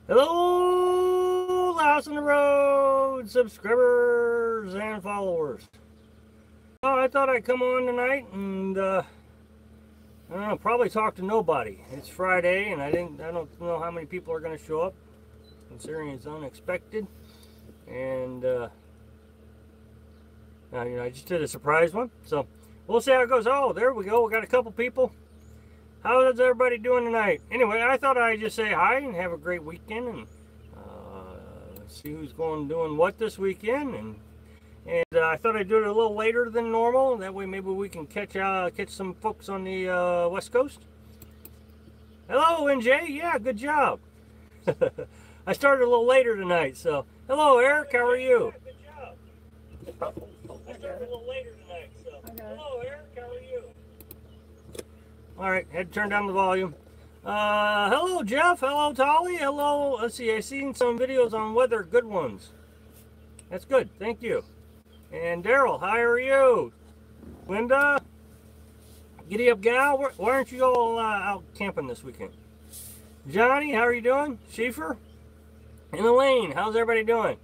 Hello, Lost on the Road subscribers and followers. Oh, I thought I'd come on tonight and I don't know, probably talk to nobody. It's Friday, and I don't know how many people are going to show up, considering it's unexpected. And I just did a surprise one, so we'll see how it goes. Oh, there we go. We got a couple people. How is everybody doing tonight? Anyway, I thought I'd just say hi and have a great weekend and see who's doing what this weekend. And I thought I'd do it a little later than normal. That way maybe we can catch some folks on the West Coast. Hello, NJ. Yeah, good job. I started a little later tonight, so. Hello, Eric. How are you? Yeah, good job. I started a little later tonight, so. Hello, Eric. How are you? All right, had to turn down the volume. Hello, Jeff. Hello, Tolly. Hello. Let's see. I've seen some videos on weather. Good ones. That's good. Thank you. And Daryl, how are you? Linda, giddy up, gal. Why aren't you all out camping this weekend? Johnny, how are you doing? Schaefer and Elaine, how's everybody doing?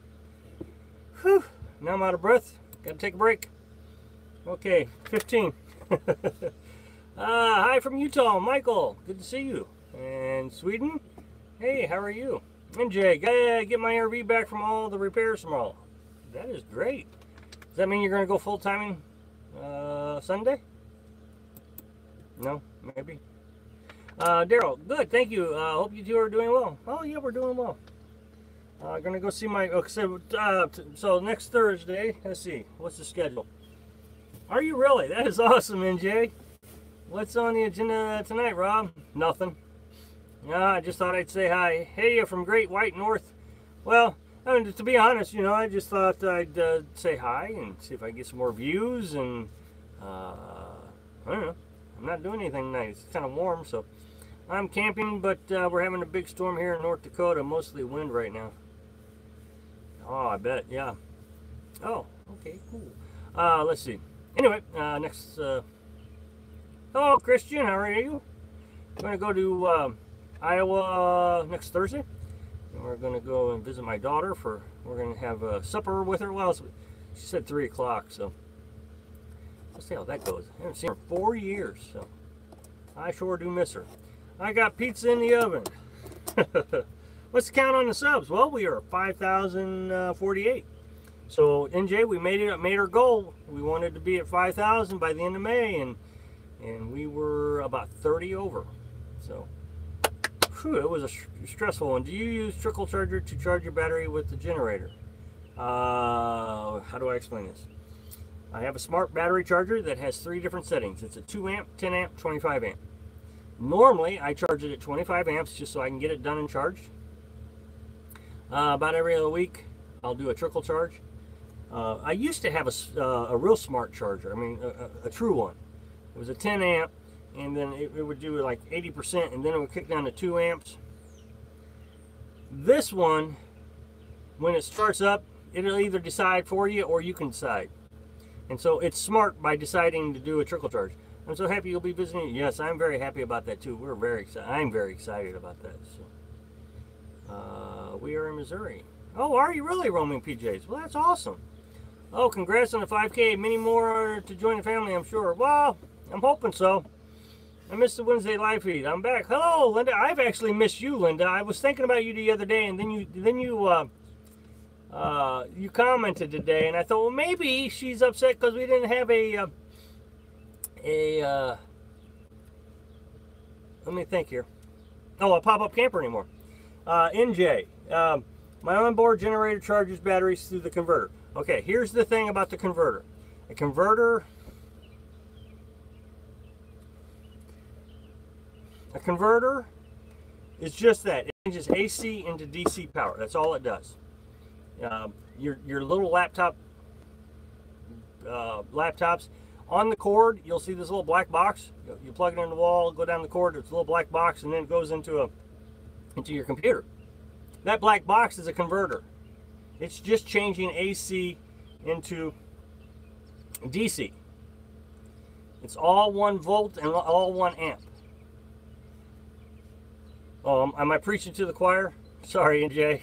Whew. Now I'm out of breath. Got to take a break. Okay, 15. Hi from Utah, Michael. Good to see you. And Sweden. Hey, how are you? And Jay, get my RV back from all the repairs tomorrow. That is great. Does that mean you're going to go full-timing Sunday? No, maybe. Daryl, good, thank you. Hope you two are doing well. Oh, yeah, we're doing well. Going to go see my... so next Thursday, let's see. What's the schedule? Are you really? That is awesome, NJ. What's on the agenda tonight, Rob? Nothing. I just thought I'd say hi. Hey, you're from Great White North. Well, I mean, to be honest, I just thought I'd say hi and see if I get some more views. And I don't know. I'm not doing anything tonight. It's kind of warm, so I'm camping. But we're having a big storm here in North Dakota. Mostly wind right now. Oh, I bet. Yeah. Oh, okay, cool. Let's see. Anyway, next. Hello, Christian. How are you? I'm going to go to Iowa next Thursday. And we're going to go and visit my daughter. We're going to have a supper with her. Well, she said 3 o'clock, so we'll see how that goes. I haven't seen her in 4 years, so I sure do miss her. I got pizza in the oven. What's the count on the subs? Well, we are 5,048. So, NJ, we made our goal. We wanted to be at 5,000 by the end of May, and we were about 30 over. So, whew, it was a stressful one. Do you use trickle charger to charge your battery with the generator? How do I explain this? I have a smart battery charger that has 3 different settings. It's a 2 amp, 10 amp, 25 amp. Normally, I charge it at 25 amps just so I can get it done and charged. About every other week, I'll do a trickle charge. I used to have a real smart charger. I mean, a true one. It was a 10 amp, and then it would do like 80%, and then it would kick down to 2 amps. This one, when it starts up, it'll either decide for you or you can decide. And so it's smart by deciding to do a trickle charge. I'm so happy you'll be visiting. Yes, I'm very happy about that too. We're very excited. I'm very excited about that. So, we are in Missouri. Oh, are you really roaming PJs? Well, that's awesome. Oh, congrats on the 5K. Many more to join the family, I'm sure. Well, I'm hoping so. I missed the Wednesday live feed. I'm back. Hello, Linda. I've actually missed you, Linda. I was thinking about you the other day, and then you commented today, and I thought, well, maybe she's upset because we didn't have let me think here. Oh, a pop-up camper anymore. NJ, my onboard generator charges batteries through the converter. Okay, here's the thing about the converter. A converter is just that. It changes AC into DC power. That's all it does. Your little laptops on the cord, you'll see this little black box. You plug it in the wall, go down the cord. It's a little black box, and then it goes into your computer. That black box is a converter. It's just changing AC into DC. It's all 1 volt and all 1 amp. Am I preaching to the choir? Sorry, NJ.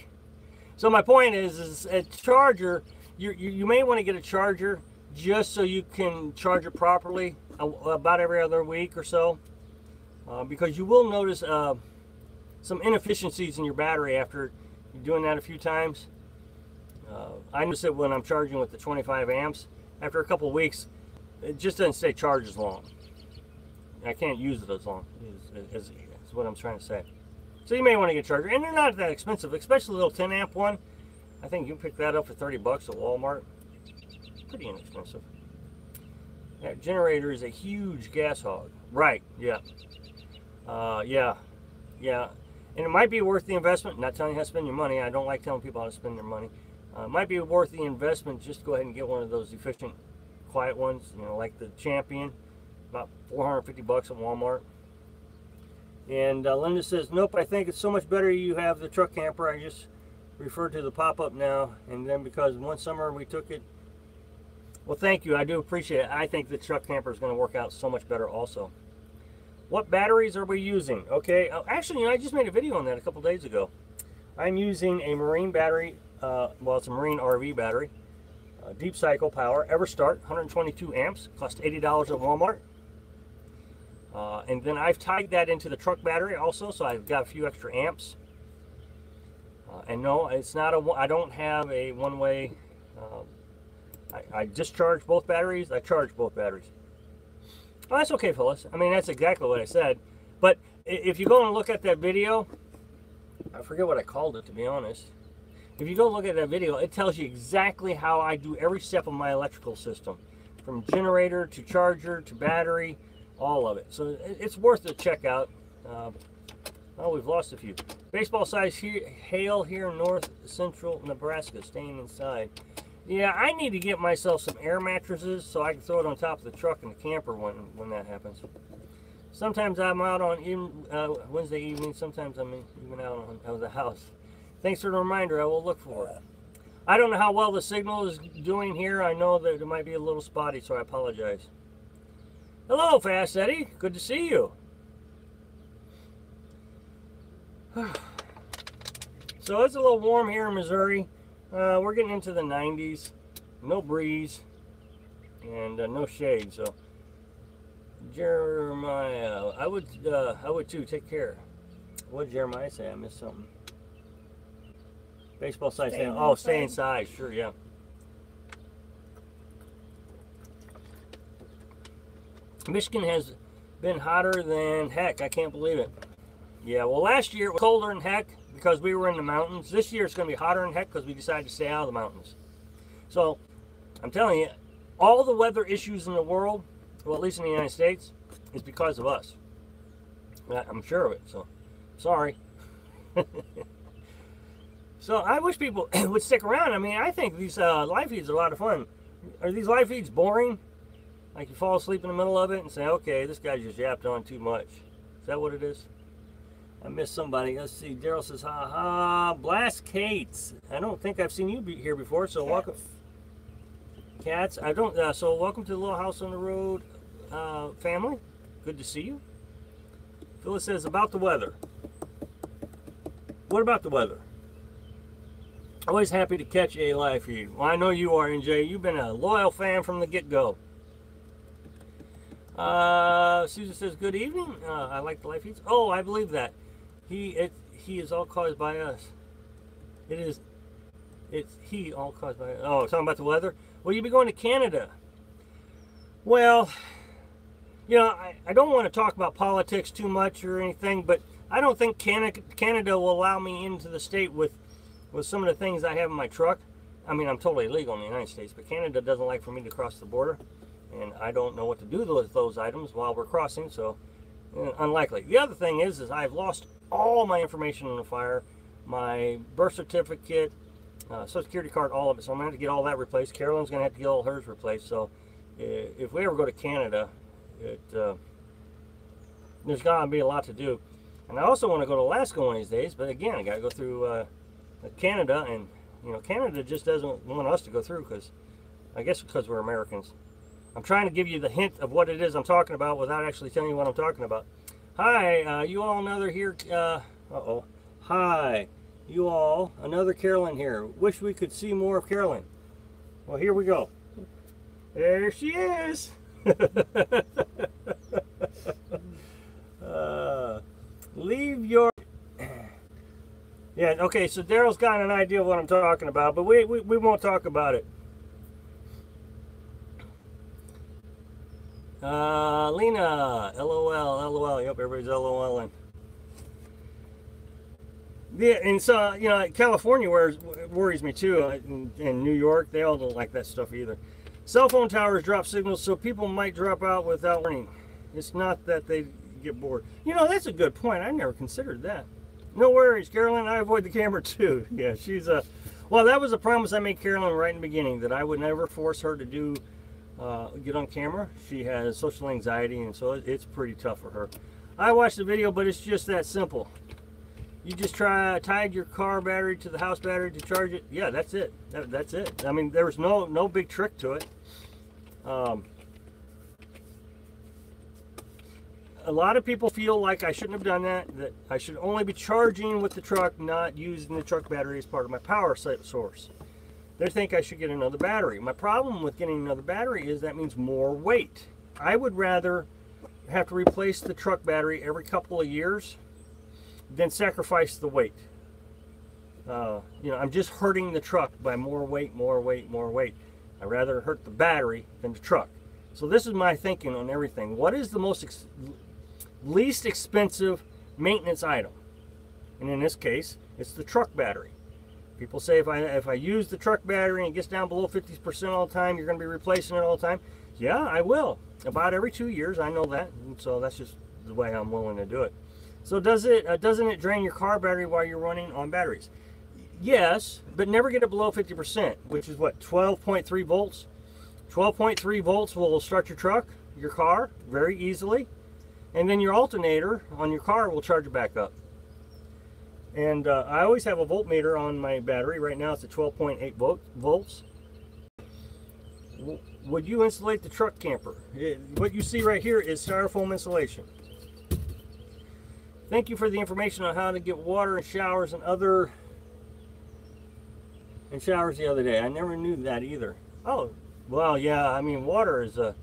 So my point is a charger, you may want to get a charger just so you can charge it properly about every other week or so. Because you will notice some inefficiencies in your battery after you're doing that a few times. I notice it when I'm charging with the 25 amps. After a couple of weeks, it just doesn't stay charged as long. I can't use it as long, is what I'm trying to say. So you may want to get a charger, and they're not that expensive, especially the little 10 amp one. I think you can pick that up for 30 bucks at Walmart. Pretty inexpensive. That generator is a huge gas hog. Right, yeah. Yeah. And it might be worth the investment. Not telling you how to spend your money. I don't like telling people how to spend their money. It might be worth the investment just to go ahead and get one of those efficient, quiet ones, you know, like the Champion. About 450 bucks at Walmart. And Linda says, nope, I think it's so much better you have the truck camper. I just referred to the pop-up now. And then because one summer we took it. Well, thank you. I do appreciate it. I think the truck camper is going to work out so much better also. What batteries are we using? Okay, actually, you know, I just made a video on that a couple days ago. I'm using a marine battery. Well, it's a marine RV battery. Deep Cycle Power, EverStart, 122 amps, cost $80 at Walmart. And then I've tied that into the truck battery also, so I've got a few extra amps. And no, it's not I don't have a one-way. I discharge both batteries. I charge both batteries. Oh, that's okay, Phyllis. I mean, that's exactly what I said. But if you go and look at that video, I forget what I called it, to be honest. If you go look at that video, it tells you exactly how I do every step of my electrical system. From generator to charger to battery, all of it. So it's worth a check out. Oh, we've lost a few. Baseball size hail here in north central Nebraska, staying inside. Yeah, I need to get myself some air mattresses so I can throw it on top of the truck and the camper when that happens. Sometimes I'm out on Wednesday evening. Sometimes I'm even out of the house. Thanks for the reminder. I will look for it. I don't know how well the signal is doing here. I know that it might be a little spotty, so I apologize. Hello, Fast Eddie. Good to see you. So it's a little warm here in Missouri. We're getting into the 90s. No breeze and no shade. So Jeremiah, I would too. Take care. What did Jeremiah say? I missed something. Baseball size. Oh, stay inside. Sure, yeah. Michigan has been hotter than heck. I can't believe it. Yeah, well, last year it was colder than heck because we were in the mountains. This year it's going to be hotter than heck because we decided to stay out of the mountains. So, I'm telling you, all the weather issues in the world, well, at least in the United States, is because of us. I'm sure of it, so sorry. So, I wish people would stick around. I mean, I think these live feeds are a lot of fun. Are these live feeds boring? Like you fall asleep in the middle of it and say, okay, this guy just yapped on too much. Is that what it is? I missed somebody. Let's see. Daryl says, ha ha. Blast Kates. I don't think I've seen you here before, so welcome. Cats. I don't. So welcome to the Little House on the Road family. Good to see you. Phyllis says, about the weather. What about the weather? Always happy to catch a live feed. Well, I know you are, NJ. You've been a loyal fan from the get-go. Susan says, good evening. I like the live feeds. Oh, I believe that. He is all caused by us. It's he all caused by us. Oh, talking about the weather? Well, you'll be going to Canada. Well, you know, I don't want to talk about politics too much or anything, but I don't think Canada will allow me into the state with some of the things I have in my truck. I mean, I'm totally legal in the United States, but Canada doesn't like for me to cross the border. And I don't know what to do with those items while we're crossing, so unlikely. The other thing is I've lost all my information in the fire. My birth certificate, Social Security card, all of it. So I'm going to have to get all that replaced. Carolyn's going to have to get all hers replaced. So if we ever go to Canada, there's going to be a lot to do. And I also want to go to Alaska one of these days, but again, I got to go through Canada, and you know, Canada just doesn't want us to go through because we're Americans. I'm trying to give you the hint of what it is I'm talking about without actually telling you what I'm talking about. Hi, you all know they're here. Uh-oh. Hi. you all. Another Carolyn here. Wish we could see more of Carolyn. Well, here we go. There she is. Leave your... Yeah, okay, so Daryl's got an idea of what I'm talking about, but we won't talk about it. Lena, LOL, LOL. Yep, everybody's LOLing. Yeah, and so, you know, California worries me too, and New York, they all don't like that stuff either. Cell phone towers drop signals, so people might drop out without warning. It's not that they get bored. You know, that's a good point. I never considered that. No worries, Carolyn. I avoid the camera too. Yeah, she's a... Well, that was a promise I made Carolyn right in the beginning, that I would never force her to do get on camera. She has social anxiety, and so it's pretty tough for her. I watched the video, but it's just that simple. You just tied your car battery to the house battery to charge it. Yeah, that's it. That's it. I mean, there was no big trick to it. A lot of people feel like I shouldn't have done that I should only be charging with the truck, not using the truck battery as part of my power source. They think I should get another battery. My problem with getting another battery is that means more weight. I would rather have to replace the truck battery every couple of years than sacrifice the weight. You know, I'm just hurting the truck by more weight, more weight, more weight. I'd rather hurt the battery than the truck. So this is my thinking on everything. What is the least expensive maintenance item? And in this case, it's the truck battery. People say if I use the truck battery and it gets down below 50% all the time, you're going to be replacing it all the time. Yeah, I will. About every 2 years, I know that. And so that's just the way I'm willing to do it. So doesn't it drain your car battery while you're running on batteries? Yes, but never get it below 50%, which is what, 12.3 volts? 12.3 volts will start your truck, your car, very easily. And then your alternator on your car will charge it back up. And I always have a voltmeter on my battery. Right now it's at 12.8 volts. Would you insulate the truck camper? What you see right here is styrofoam insulation. Thank you for the information on how to get water in showers and showers the other day. I never knew that either. Oh, well, yeah, I mean, water is a...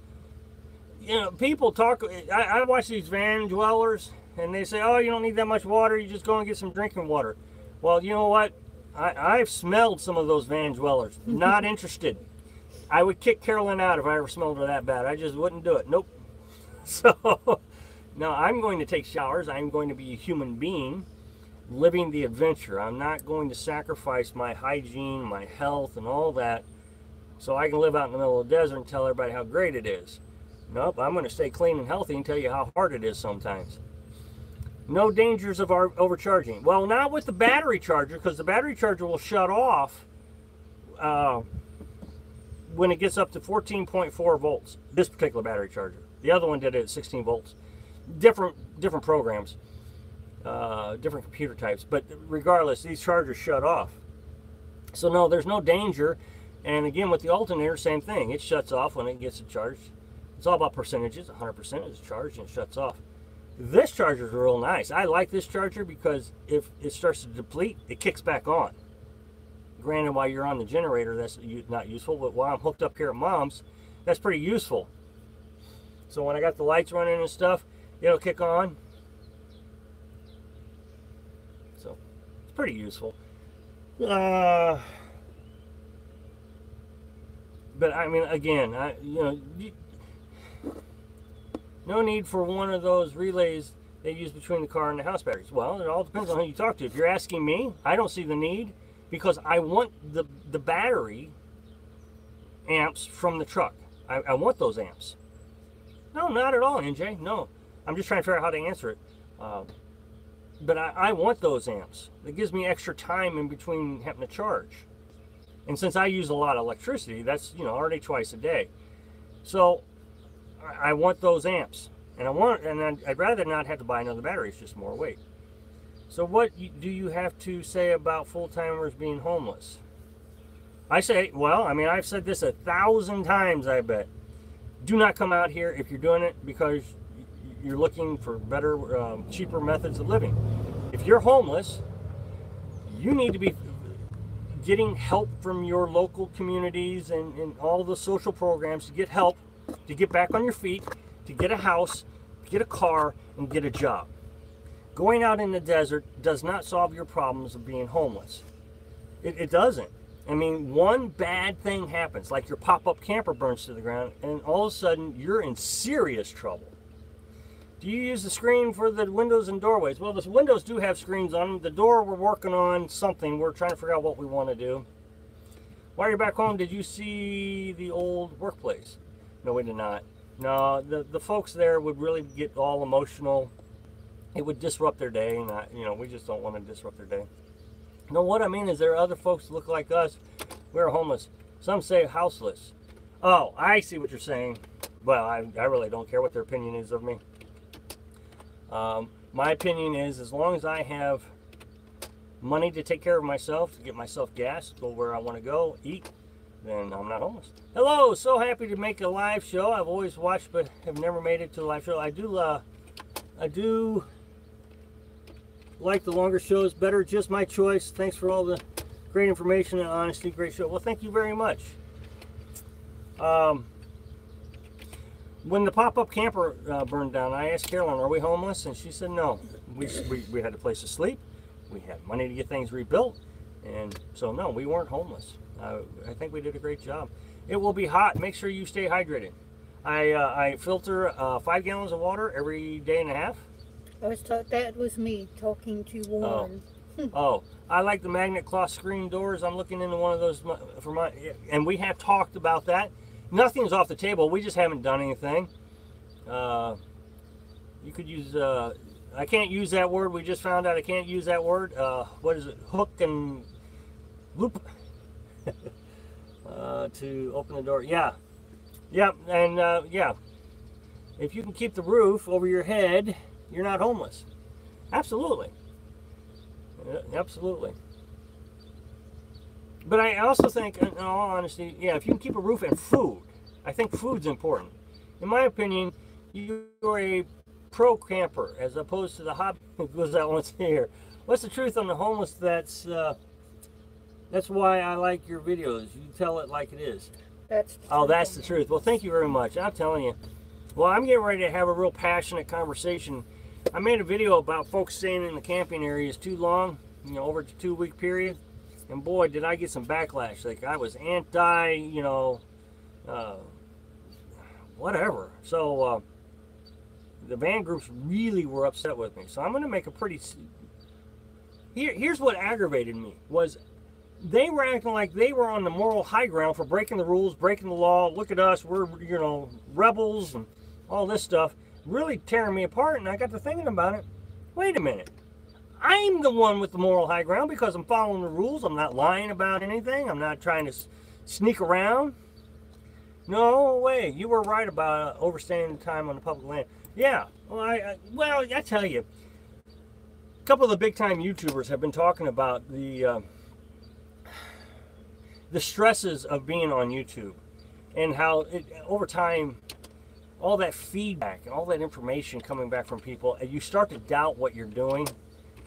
You know, people talk... I watch these van dwellers, and they say, oh, you don't need that much water, you just go and get some drinking water. Well, you know what? I've smelled some of those van dwellers. Not interested. I would kick Carolyn out if I ever smelled her that bad. I just wouldn't do it. Nope. So... Now, I'm going to take showers. I'm going to be a human being living the adventure. I'm not going to sacrifice my hygiene, my health, and all that so I can live out in the middle of the desert and tell everybody how great it is. Nope, I'm going to stay clean and healthy and tell you how hard it is sometimes. No dangers of overcharging. Well, not with the battery charger, because the battery charger will shut off when it gets up to 14.4 volts. This particular battery charger. The other one did it at 16 volts. Different programs, different computer types, but regardless, these chargers shut off. So no, there's no danger. And again, with the alternator, same thing. It shuts off when it gets charged. It's all about percentages. 100% is charged and it shuts off. This charger is real nice. I like this charger because if it starts to deplete, it kicks back on. Granted, while you're on the generator, that's not useful, but while I'm hooked up here at Mom's, that's pretty useful. So when I got the lights running and stuff, it'll kick on. So it's pretty useful. But I mean, again, no need for one of those relays they use between the car and the house batteries. Well, it all depends on who you talk to. If you're asking me, I don't see the need because I want the battery amps from the truck. I want those amps. No, not at all, NJ. No. I'm just trying to figure out how to answer it. But I want those amps. It gives me extra time in between having to charge. And since I use a lot of electricity, that's, already twice a day. So I want those amps. And I'd rather not have to buy another battery. It's just more weight. So what do you have to say about full-timers being homeless? I say, well, I mean, I've said this 1,000 times, I bet. Do not come out here if you're doing it because you're looking for better, cheaper methods of living. If you're homeless, You need to be getting help from your local communities and all the social programs to get help, to get back on your feet, to get a house, get a car, and get a job. Going out in the desert does not solve your problems of being homeless. It doesn't. I mean, one bad thing happens, like your pop-up camper burns to the ground, and all of a sudden you're in serious trouble. Do you use the screen for the windows and doorways? Well, the windows do have screens on them. The door, we're working on something. We're trying to figure out what we want to do. While you're back home, did you see the old workplace? No, we did not. No, the folks there would really get all emotional. It would disrupt their day, and we just don't want to disrupt their day. No, what I mean is there are other folks that look like us. We're homeless. Some say houseless. Oh, I see what you're saying. Well, I really don't care what their opinion is of me. My opinion is, as long as I have money to take care of myself, to get myself gas, go where I want to go, eat, then I'm not homeless. Hello, so happy to make a live show. I've always watched but have never made it to a live show. I do like the longer shows better, just my choice. Thanks for all the great information and honesty. Great show. Well, thank you very much. When the pop-up camper burned down, I asked Carolyn, are we homeless? And she said no. We had a place to sleep. We had money to get things rebuilt. And so, no, we weren't homeless. I think we did a great job. It will be hot. Make sure you stay hydrated. I filter 5 gallons of water every day and a half. That was me talking to Warren. Oh, I like the magnet cloth screen doors. I'm looking into one of those for my, and we have talked about that. Nothing's off the table. We just haven't done anything. You could use, I can't use that word. We just found out I can't use that word. What is it? Hook and loop to open the door. Yeah. Yep. And yeah, if you can keep the roof over your head, you're not homeless. Absolutely. Absolutely. But I also think, in all honesty, yeah, if you can keep a roof and food, I think food's important. In my opinion, you're a pro camper as opposed to the hobby who goes out once a year. What's the truth on the homeless? That's why I like your videos. You tell it like it is. That's the truth. Well, thank you very much. I'm telling you. Well, I'm getting ready to have a real passionate conversation. I made a video about folks staying in the camping areas too long, over a 2-week period. And boy, did I get some backlash. Like, I was anti, whatever. So, the van groups really were upset with me. So I'm going to make a pretty... Here's what aggravated me, was they were acting like they were on the moral high ground for breaking the rules, breaking the law. Look at us, we're, rebels and all this stuff. Really tearing me apart, and I got to thinking about it. Wait a minute. I'm the one with the moral high ground because I'm following the rules. I'm not lying about anything. I'm not trying to sneak around. No way. You were right about overstaying the time on the public land. Yeah. Well, I tell you, a couple of the big-time YouTubers have been talking about the stresses of being on YouTube and how over time, all that feedback and all that information coming back from people, you start to doubt what you're doing.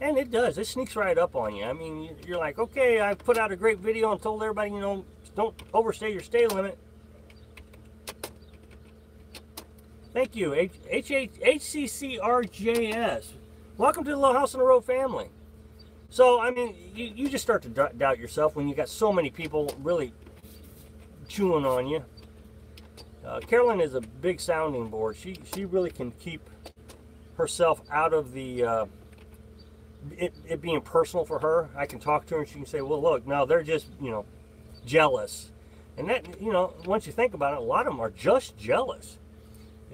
And it does. It sneaks right up on you. I mean, you're like, okay, I put out a great video and told everybody, don't overstay your stay limit. Thank you, HCCRJS. Welcome to the Little House on the Road family. So, I mean, you just start to doubt yourself when you got so many people really chewing on you. Carolyn is a big sounding board. She really can keep herself out of the... It being personal for her. I can talk to her and she can say, well, look, no, they're just, jealous. And that, once you think about it, a lot of them are just jealous.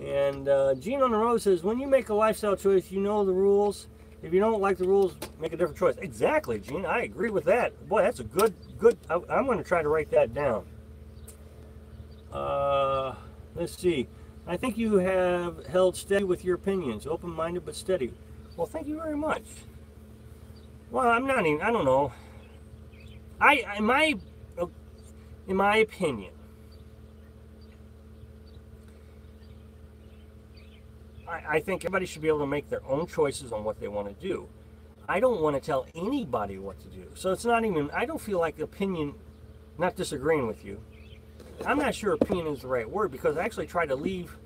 And Gene on the Road says, when you make a lifestyle choice, you know the rules. If you don't like the rules, make a different choice. Exactly, Gene. I agree with that. Boy, that's a good, I'm going to try to write that down. Let's see. I think you have held steady with your opinions. Open-minded but steady. Well, thank you very much. Well, I'm not even, I don't know. In my opinion, I think everybody should be able to make their own choices on what they want to do. I don't want to tell anybody what to do. So it's not even, I don't feel like opinion, not disagreeing with you. I'm not sure opinion is the right word, because I actually try to leave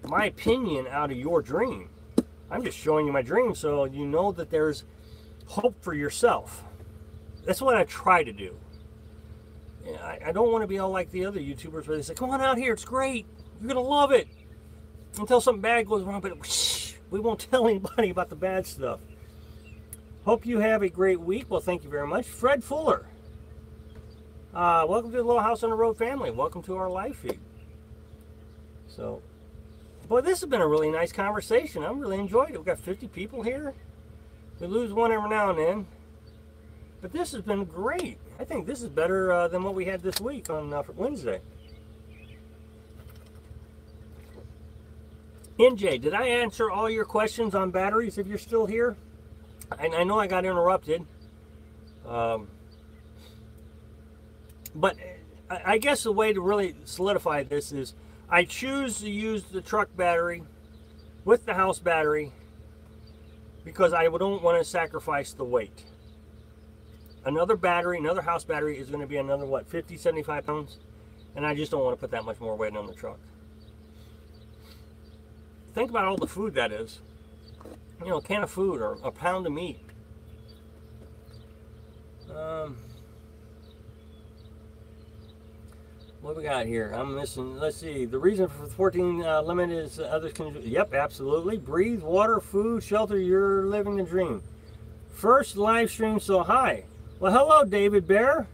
my opinion out of your dream. I'm just showing you my dream so you know that there's hope for yourself. That's what I try to do. I don't want to be all like the other YouTubers where they say, come on out here, it's great, you're going to love it, until something bad goes wrong, but whoosh, we won't tell anybody about the bad stuff. Hope you have a great week. Well, thank you very much. Fred Fuller. Welcome to the Little House on the Road family. Welcome to our live feed. So, boy, this has been a really nice conversation. I'm really enjoyed it. We've got 50 people here. We lose one every now and then. But this has been great. I think this is better than what we had this week on Wednesday. NJ, did I answer all your questions on batteries if you're still here? I know I got interrupted. But I guess the way to really solidify this is I choose to use the truck battery with the house battery because I don't want to sacrifice the weight. Another battery, another house battery is going to be another, what, 50, 75 pounds? And I just don't want to put that much more weight on the truck. Think about all the food that is. You know, a can of food or a pound of meat. What we got here? I'm missing, let's see. The reason for the 14 limit is others can, yep, absolutely. Breathe, water, food, shelter, you're living the dream. First live stream, so hi. Well, hello, David Bear.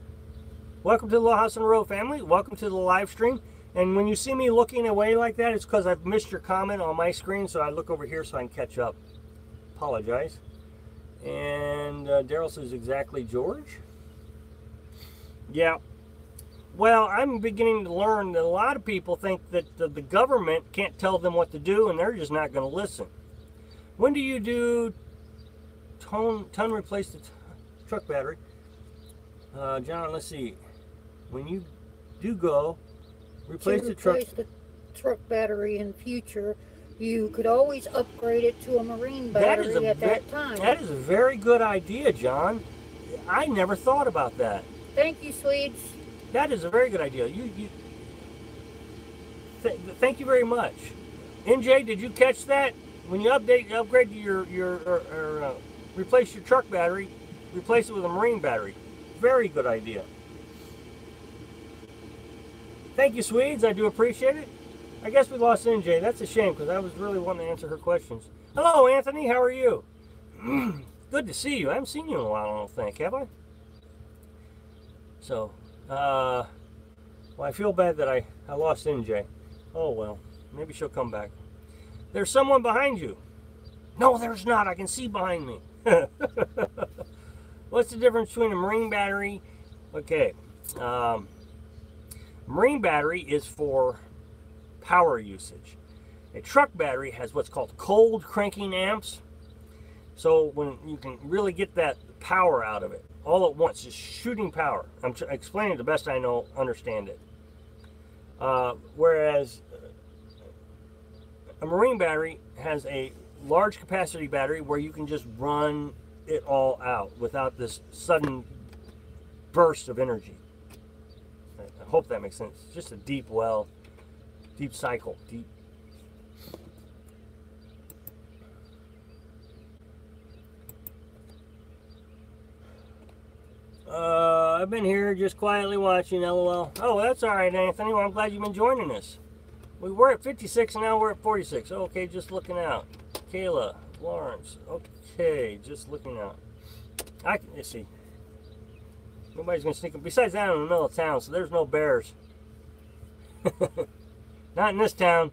Welcome to the Little House on the Road family. Welcome to the live stream. And when you see me looking away like that, it's because I've missed your comment on my screen, so I look over here so I can catch up. Apologize. And Daryl says, exactly, George. Yeah. Well, I'm beginning to learn that a lot of people think that the government can't tell them what to do, and they're just not going to listen. When do you do ton replace the truck battery? John, let's see. When you do go replace the truck battery in future, you could always upgrade it to a marine battery at that time. That is a very good idea, John. I never thought about that. Thank you, Swedes. That is a very good idea. Thank you very much. NJ, did you catch that? When you upgrade your replace your truck battery, replace it with a marine battery. Very good idea. Thank you, Swedes. I do appreciate it. I guess we lost NJ. That's a shame because I was really wanting to answer her questions. Hello, Anthony. How are you? Good to see you. I haven't seen you in a while, I don't think. Have I? So, well, I feel bad that I lost NJ. Oh, well. Maybe she'll come back. There's someone behind you. No, there's not. I can see behind me. What's the difference between a marine battery? Okay. Marine battery is for power usage. A truck battery has what's called cold cranking amps. So when you can really get that power out of it all at once, just shooting power. I'm explaining the best I know, understand it. Whereas a marine battery has a large capacity battery where you can just run it all out without this sudden burst of energy. I hope that makes sense. It's just a deep well, deep cycle, deep. I've been here just quietly watching, LOL. Oh, that's all right, Anthony. Well, I'm glad you've been joining us. We were at 56 and now we're at 46. Okay, just looking out. Kayla, Lawrence. Okay, just looking out. Let's see. Nobody's gonna sneak up. Besides that, I'm in the middle of town, so there's no bears. Not in this town.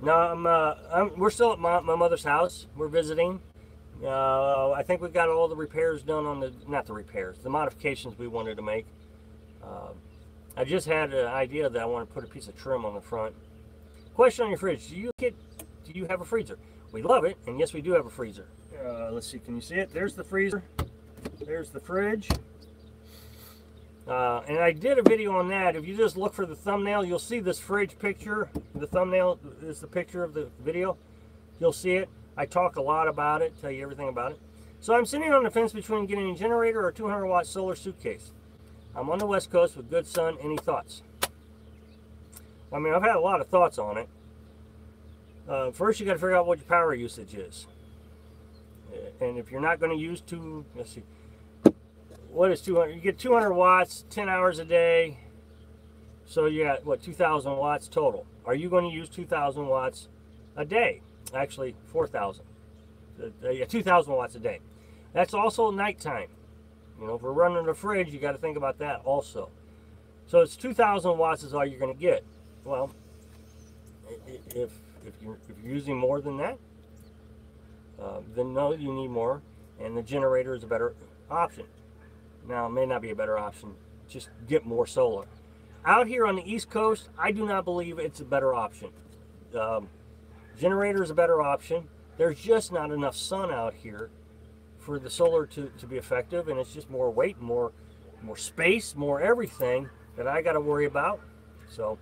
No, we're still at my mother's house. We're visiting. I think we got all the repairs done on the modifications we wanted to make. I just had an idea that I want to put a piece of trim on the front. Question on your fridge: do you have a freezer? We love it, and yes, we do have a freezer. Let's see, can you see it? There's the freezer. There's the fridge. And I did a video on that. If you just look for the thumbnail, you'll see this fridge picture. The thumbnail is the picture of the video. You'll see it. I talk a lot about it, tell you everything about it. So I'm sitting on the fence between getting a generator or a 200-watt solar suitcase. I'm on the West Coast with good sun. Any thoughts? I mean, I've had a lot of thoughts on it. First, you got to figure out what your power usage is. And if you're not going to use let's see, what is 200? You get 200 watts, 10 hours a day. So you got, what, 2,000 watts total. Are you going to use 2,000 watts a day? Actually, 4,000. 2,000 watts a day. That's also nighttime. You know, if we're running the fridge, you got to think about that also. So it's 2,000 watts is all you're going to get. Well, if you're using more than that, then no, you need more, and the generator is a better option. Now, it may not be a better option. Just get more solar. Out here on the East Coast, I do not believe it's a better option. Generator is a better option. There's just not enough sun out here for the solar to be effective, and it's just more weight, more space, more everything that I got to worry about. So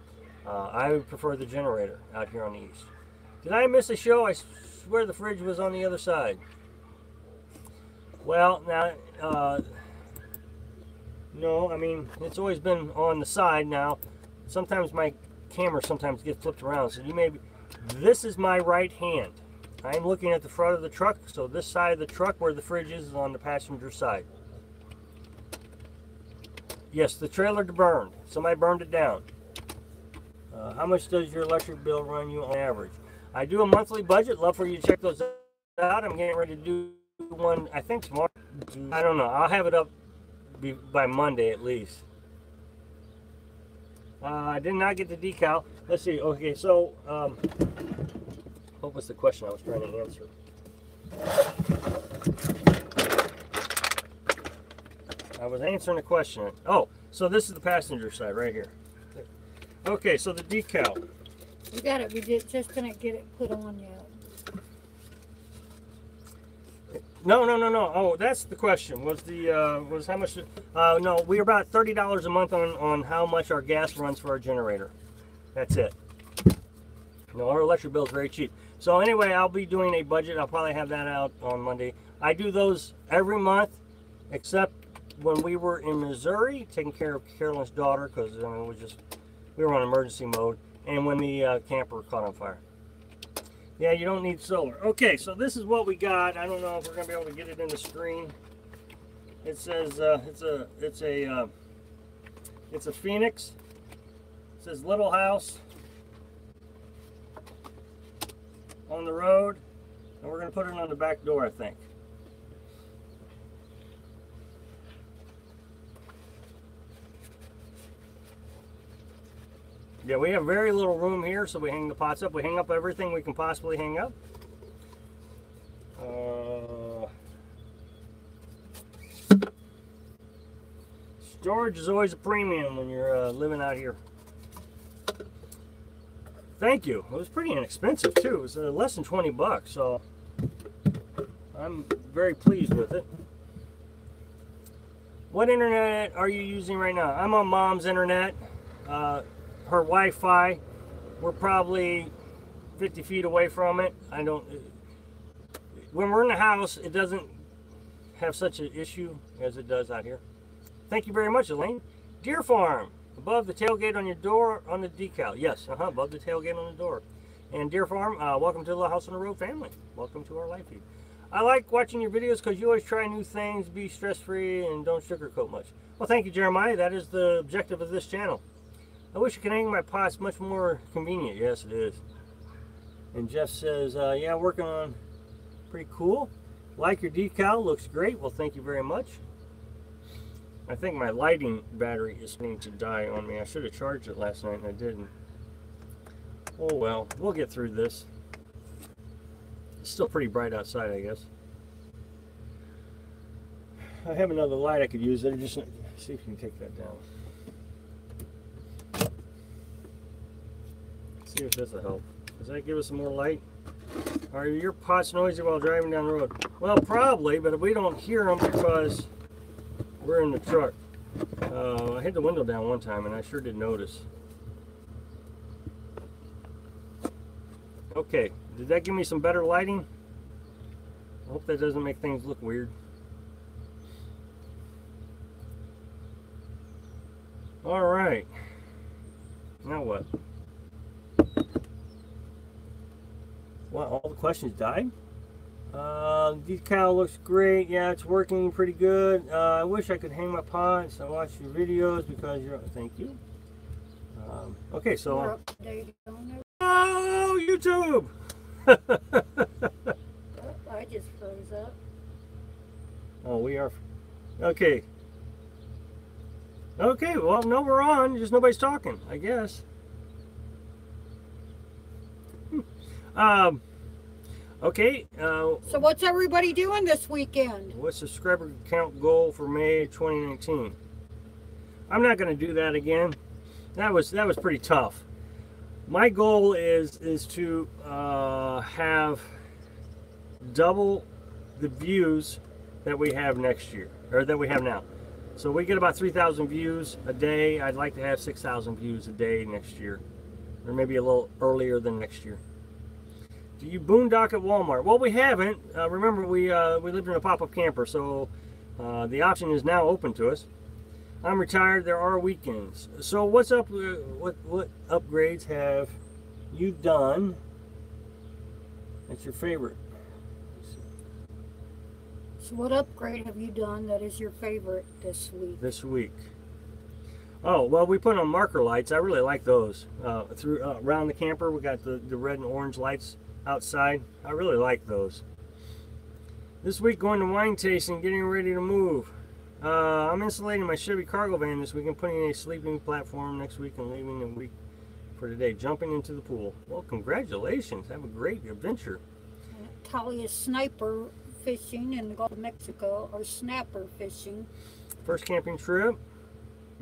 I would prefer the generator out here on the East. Did I miss a show? I swear the fridge was on the other side. Well, now, no, I mean, it's always been on the side now. Sometimes my camera sometimes gets flipped around, so you may be, this is my right hand. I'm looking at the front of the truck, so this side of the truck where the fridge is on the passenger side. Yes, the trailer burned. Somebody burned it down. How much does your electric bill run you on average? I do a monthly budget. Love for you to check those out. I'm getting ready to do one, I think tomorrow. I don't know. I'll have it up by Monday at least. I did not get the decal. Let's see. Okay, so what was the question I was trying to answer? I was answering a question. Oh, so this is the passenger side right here. Okay, so the decal. We got it. We just didn't get it put on yet. No. Oh, that's the question. Was how much? No, we're about $30 a month on how much our gas runs for our generator. That's it. No, our electric bill is very cheap. So anyway, I'll be doing a budget. I'll probably have that out on Monday. I do those every month, except when we were in Missouri taking care of Carolyn's daughter, because I mean, we were on emergency mode, and when the camper caught on fire. Yeah, you don't need solar. Okay, so this is what we got. I don't know if we're gonna be able to get it in the screen. It says it's a Phoenix. It says little house on the road, and we're gonna put it on the back door, I think. Yeah, we have very little room here, so we hang the pots up. We hang up everything we can possibly hang up. Storage is always a premium when you're living out here. Thank you. It was pretty inexpensive too. It was less than 20 bucks, so I'm very pleased with it. What internet are you using right now? I'm on Mom's internet. Her Wi-Fi, we're probably 50 feet away from it. When we're in the house, it doesn't have such an issue as it does out here. Thank you very much, Elaine. Deer Farm, above the tailgate on your door on the decal. Yes, above the tailgate on the door. And Deer Farm, welcome to the House on the Road family. Welcome to our live feed. I like watching your videos because you always try new things, be stress-free, and don't sugarcoat much. Well, thank you, Jeremiah. That is the objective of this channel. I wish you could hang my pots much more convenient. Yes, it is. And Jeff says, yeah, working on pretty cool. Like your decal, looks great. Well, thank you very much. I think my lighting battery is starting to die on me. I should have charged it last night and I didn't. Oh well, we'll get through this. It's still pretty bright outside, I guess. I have another light I could use. Just see if you can take that down. See if this will help. Does that give us some more light? Are your pots noisy while driving down the road? Well, probably, but we don't hear them because we're in the truck. I had the window down one time and I sure did notice. Okay, did that give me some better lighting? Hope that doesn't make things look weird. All right. Now what? Well, all the questions died. Decal looks great. Yeah, it's working pretty good. I wish I could hang my pots. I watch your videos because you're. Thank you. Okay, so. Oh, YouTube! I just froze up. Oh, we are. Okay. Okay, well, no, we're on. Just nobody's talking, I guess. Okay. So what's everybody doing this weekend? What's the subscriber count goal for May 2019? I'm not going to do that again. That was pretty tough. My goal is to have double the views that we have next year, or that we have now. So we get about 3,000 views a day. I'd like to have 6,000 views a day next year, or maybe a little earlier than next year. Do you boondock at Walmart? Well, we haven't. Remember, we lived in a pop-up camper, so the option is now open to us. I'm retired. There are weekends. So what's up? What upgrades have you done? That's your favorite. So what upgrade have you done that is your favorite this week? This week. Oh, well, we put on marker lights. I really like those. Around the camper, we got the red and orange lights outside. I really like those. This week, going to wine tasting, getting ready to move. I'm insulating my Chevy cargo van this week and putting in a sleeping platform next week and leaving a week for today. Jumping into the pool. Well, congratulations. Have a great adventure. Talia's sniper fishing in the Gulf of Mexico, or snapper fishing. First camping trip.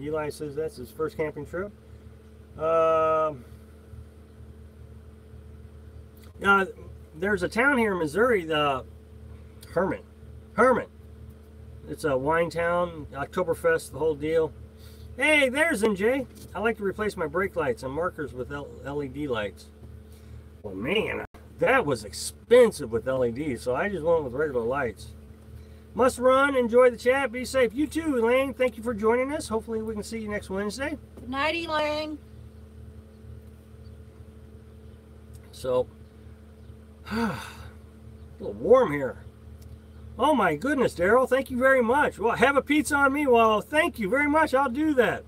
Eli says that's his first camping trip. There's a town here in Missouri, Herman. It's a wine town, Oktoberfest, the whole deal. Hey, there's NJ. I like to replace my brake lights and markers with LED lights. Well, man, that was expensive with LEDs, so I just went with regular lights. Must run. Enjoy the chat. Be safe. You too, Elaine. Thank you for joining us. Hopefully we can see you next Wednesday. Good night, Elaine. So, a little warm here. Oh my goodness, Daryl. Thank you very much. Well, have a pizza on me. Well, thank you very much. I'll do that.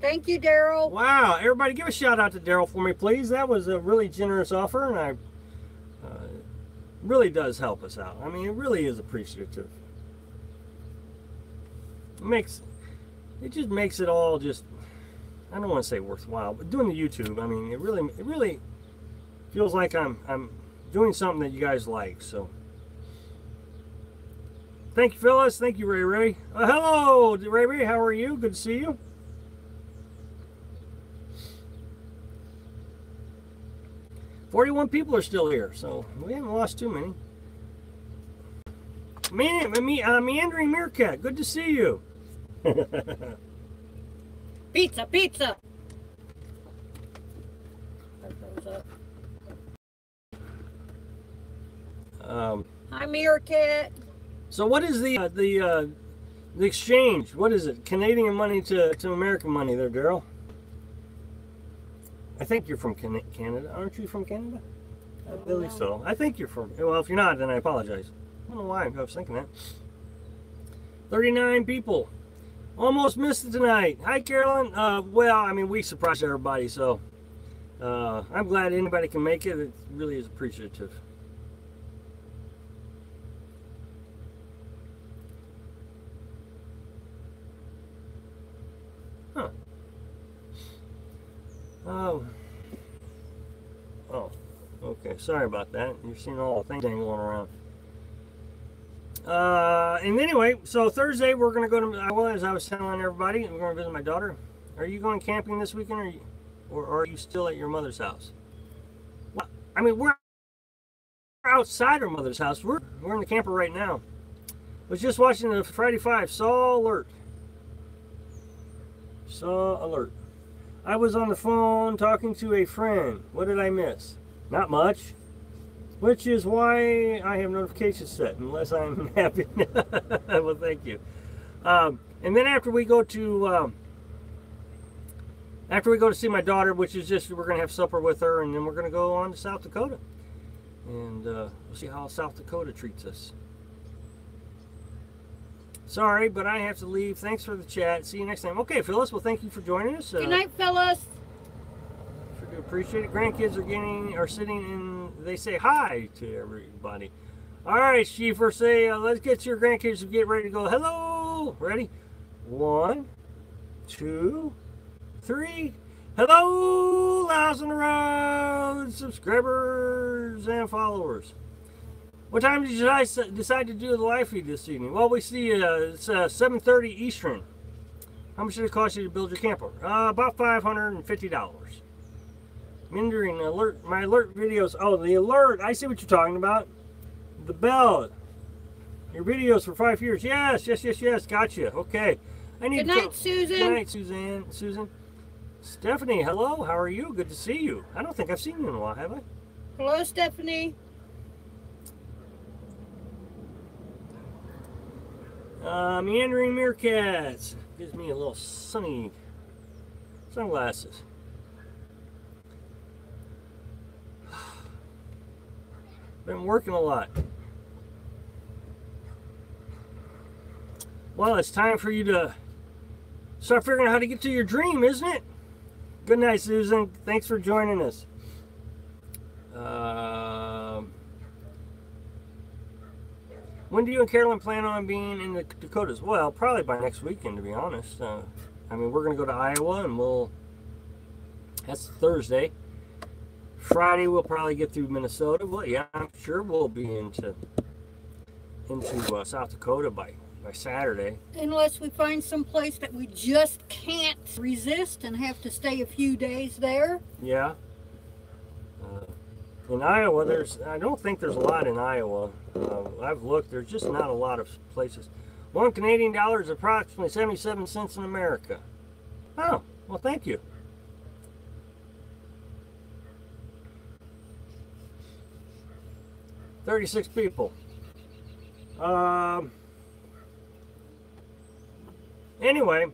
Thank you, Daryl. Wow. Everybody give a shout out to Daryl for me, please. That was a really generous offer, and I really does help us out. I mean, it really is appreciative. It just makes it all just, I don't want to say worthwhile, but doing the YouTube, I mean, it really feels like I'm doing something that you guys like. So thank you, Phyllis. Thank you, Ray Ray. Hello, Ray Ray. How are you? Good to see you. "41 people are still here, so we haven't lost too many." Meandering Meerkat, good to see you. Pizza, pizza. Hi, Meerkat. So what is the exchange? What is it? Canadian money to American money there, Daryl? I think you're from Canada. Aren't you from Canada? I believe so. I think you're from... Well, if you're not, then I apologize. I don't know why I was thinking that. 39 people. Almost missed it tonight. Hi, Carolyn. Well, I mean, we surprised everybody, so... I'm glad anybody can make it. It really is appreciative. Huh. Oh, okay. Sorry about that. You've seen all the things dangling around. And anyway, so Thursday we're going to go to, well, as I was telling everybody, we're going to visit my daughter. Are you going camping this weekend, or are you still at your mother's house? Well, I mean, we're outside our mother's house. We're in the camper right now. Was just watching the Friday 5. Saw alert. I was on the phone talking to a friend. What did I miss? Not much. which is why I have notifications set, unless I'm happy. Well, thank you. And then after we go to see my daughter, which is just, we're gonna have supper with her, and then we're gonna go on to South Dakota, and we'll see how South Dakota treats us. Sorry, but I have to leave. Thanks for the chat. See you next time. Okay, Phyllis. Well, thank you for joining us. Good night, Phyllis. Sure do appreciate it. Grandkids are sitting and they say hi to everybody. All right, Schiefer, say let's get your grandkids to get ready to go. Hello. Ready? 1, 2, 3. Hello, Louse on the Road subscribers and followers. What time did you guys decide to do the live feed this evening? Well, we see it's 7:30 Eastern. How much did it cost you to build your camper? About $550. Mindering alert, my alert videos. Oh, the alert. I see what you're talking about. The bell. Your videos for 5 years. Yes. Gotcha. Okay. I need Good night, Susan. Good night, Susan. Stephanie, hello. How are you? Good to see you. I don't think I've seen you in a while, have I? Hello, Stephanie. Meandering meerkats. Gives me a little sunny sunglasses. Been working a lot. Well, it's time for you to start figuring out how to get to your dream, isn't it? Good night, Susan. Thanks for joining us. When do you and Carolyn plan on being in the Dakotas? Well, probably by next weekend, to be honest. I mean, we're going to go to Iowa, and that's Thursday. Friday, we'll probably get through Minnesota. Well, yeah, I'm sure we'll be into South Dakota by Saturday. Unless we find some place that we just can't resist and have to stay a few days there. Yeah. In Iowa, I don't think there's a lot in Iowa. I've looked, there's just not a lot of places. $1 Canadian is approximately 77 cents in America. Oh, well, thank you. $36 people. Anyway,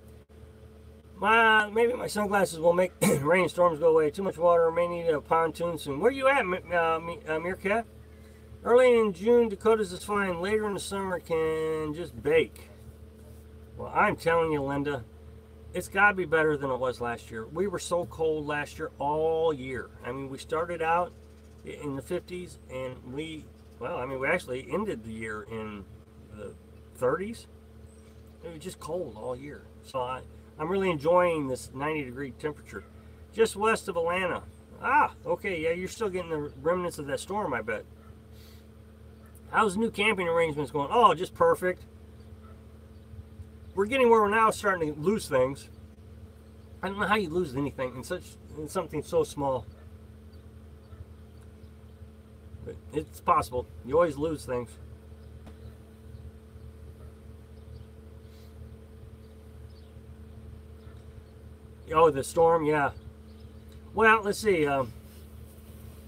maybe my sunglasses will make rainstorms go away. Too much water, may need a pontoon soon. Where you at, Meerkat? Early in June, Dakotas is fine. Later in the summer, can just bake. Well, I'm telling you, Linda, it's got to be better than it was last year. We were so cold last year all year. I mean, we started out in the 50s, and we actually ended the year in the 30s. It was just cold all year. So I'm really enjoying this 90-degree temperature. Just west of Atlanta. Ah, okay, yeah, you're still getting the remnants of that storm, I bet. How's the new camping arrangements going? Oh, just perfect. We're getting where we're now starting to lose things. I don't know how you lose anything in something so small. But it's possible. You always lose things. Oh, the storm, yeah. Well, let's see.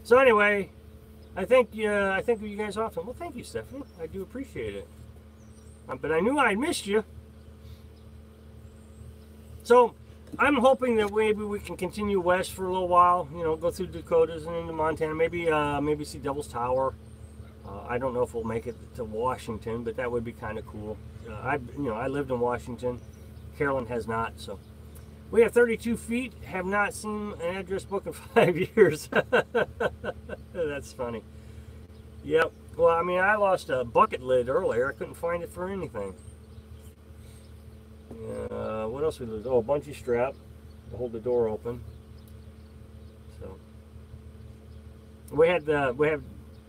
So anyway, I think of you guys often. Well, thank you, Stephanie. I do appreciate it. But I knew I'd missed you. So I'm hoping that maybe we can continue west for a little while. You know, go through Dakotas and into Montana. Maybe see Devil's Tower. I don't know if we'll make it to Washington, but that would be kind of cool. I lived in Washington. Carolyn has not, so. We have 32 feet, have not seen an address book in 5 years. That's funny. Yep. Well, I mean, I lost a bucket lid earlier. I couldn't find it for anything. What else we lose? Oh, a bungee strap to hold the door open. So we had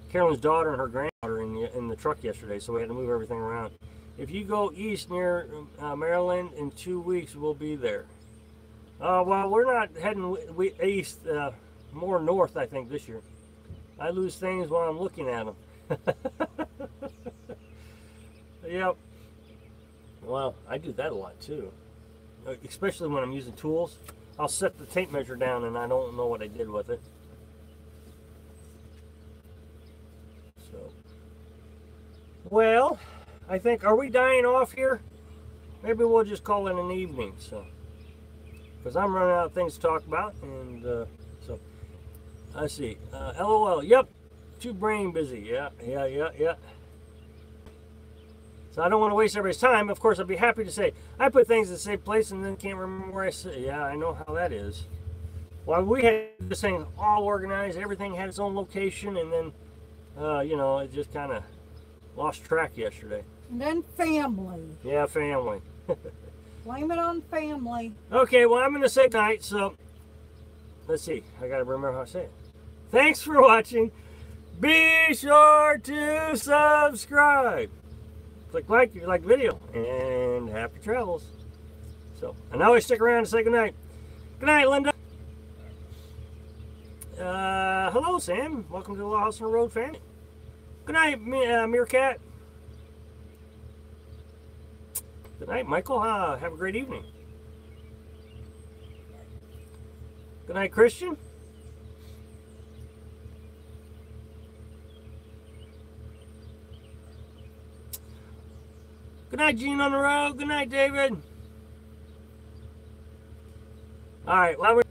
Carolyn's daughter and her granddaughter in the truck yesterday, so we had to move everything around. If you go east near Maryland, in 2 weeks we'll be there. Well, we're not heading east, more north, I think, this year. I lose things while I'm looking at them. Yep. Well, I do that a lot, too. Especially when I'm using tools. I'll set the tape measure down and I don't know what I did with it. Well, I think, are we dying off here? Maybe we'll just call it an evening, so. Because I'm running out of things to talk about, and so, let's see. LOL, yep, too brain busy, yeah. So I don't want to waste everybody's time. Of course, I'd be happy to say, I put things in the same place and then can't remember where I said. Yeah, I know how that is. Well, we had this thing all organized. Everything had its own location, and then, you know, it just kind of lost track yesterday. And then family. Yeah, family. Blame it on family. Okay, well, I'm going to say goodnight, so let's see. I got to remember how to say it. Thanks for watching. Be sure to subscribe. Click like if you like the video, and happy travels. So, and always stick around and say goodnight. Good night, Linda. Hello, Sam. Welcome to the Law House on the Road family. Good night, Meerkat. Good night, Michael. Have a great evening. Good night, Christian. Good night, Gene on the road. Good night, David. All right. Well,